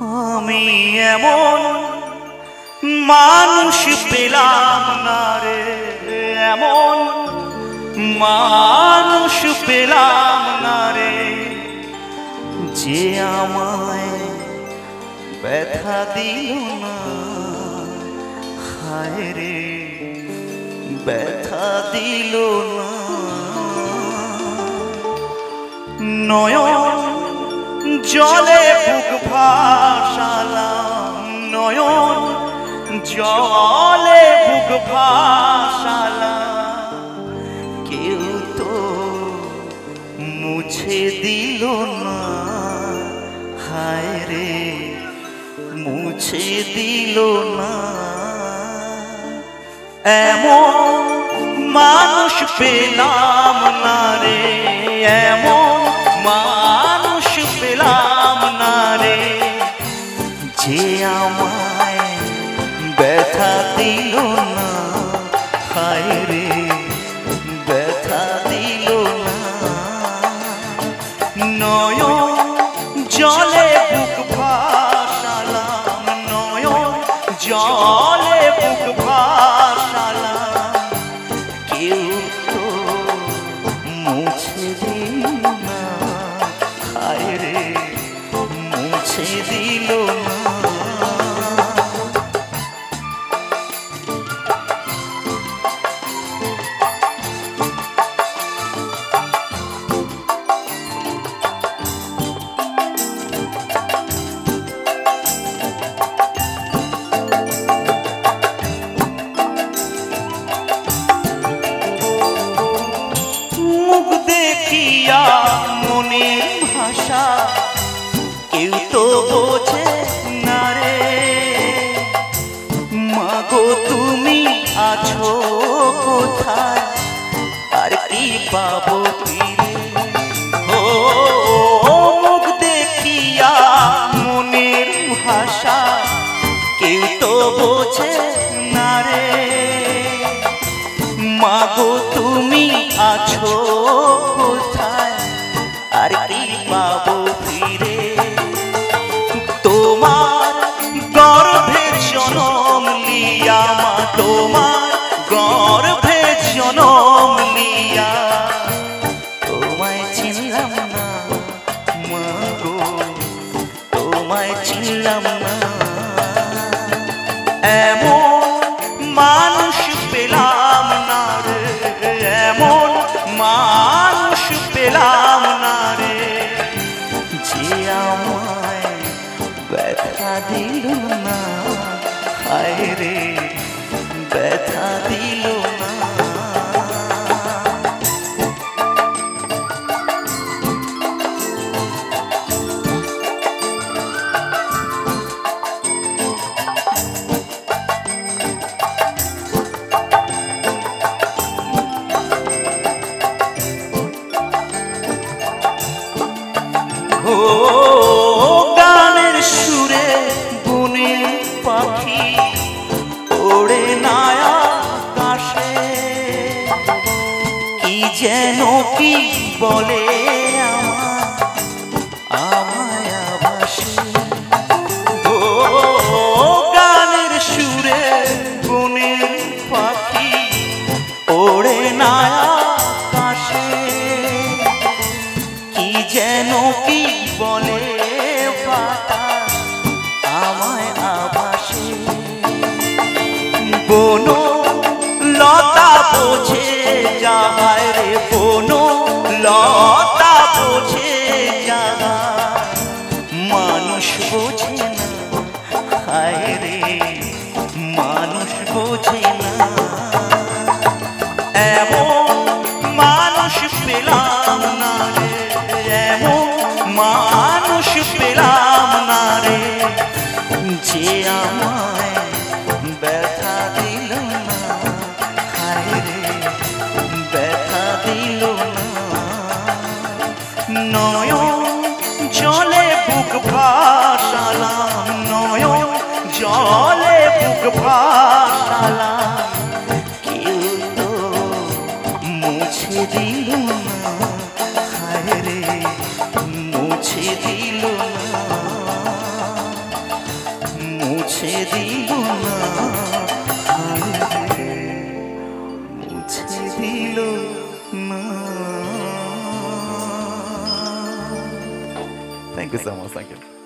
আমি এমন মানুষ পেলাম না রে, এমন মানুষ পেলাম না রে, যে আমায় ব্যথা দিল না। হায় রে ব্যথা দিল না। নয়ন জলে বুক ভাসালাম, নয়ন জলে বুক ভাসালাম, কেউ তো মুছে দিল না। হায় রে মুছে দিল না। এমন মানুষ পেলাম না রে, এমন মানুষ পেলাম না রে, যে আমায় ব্যথা দিল না। হায় রে ব্যথা দিল না। নয়ন জলে বুক ভাসালাম, নয়ন জলে বুক ভাসালাম, কেউ তো মুছে দিল না। হায় রে মুছে দিল না। দেখিয়া মনের ভাষা কেউ তো বোঝে না রে, মাগো তুমি আছো কোথায়, আর কি পাবো ফিরে। ও মুখ দেখিয়া মনের ভাষা কেউ তো বোঝে না রে, মাগো তুমি আছো কোথায়, আর কি পাবো ফিরে। তোমার গর্ভে জনম লিয়া মা, তোমার গর্ভে জনম লিয়া, তোমায় চিনলাম না মাগো, তোমায় চিনলাম না। এমন মানুষ পেলাম না রে, এমন মানুষ পেলাম না রে, যে আমায় ব্যথা দিল না। হায় রে ব্যথা দিল না। ও গানের সুরে বনের পাখি ওড়ে না আকাশে, কি যেন কি বলে আমায় আভাসে। ও গানের সুরে বনের পাখি ওড়ে না আকাশে, কি যেন কি বলে বাতাস আমায় আভাসে। বনো লতা বোঝে যায় রে, বনো লতা বোঝে যায়, মানুষ বোঝে না। হায় রে মানুষ বোঝে না। এমন মানুষ পেলাম না রে, এমন মানুষ পেলাম না রে, যে আমায় ব্যথা দিল না। হায় রে ব্যথা দিল না। নয়ন জলে বুক ভাসালাম, নয়ন জলে বুক ভাসালাম, কেউ তো মুছে দিল না। হায় রে মুছে দিল না। মুছে দিল না, মুছে দিল না। Thank you so much, thank you.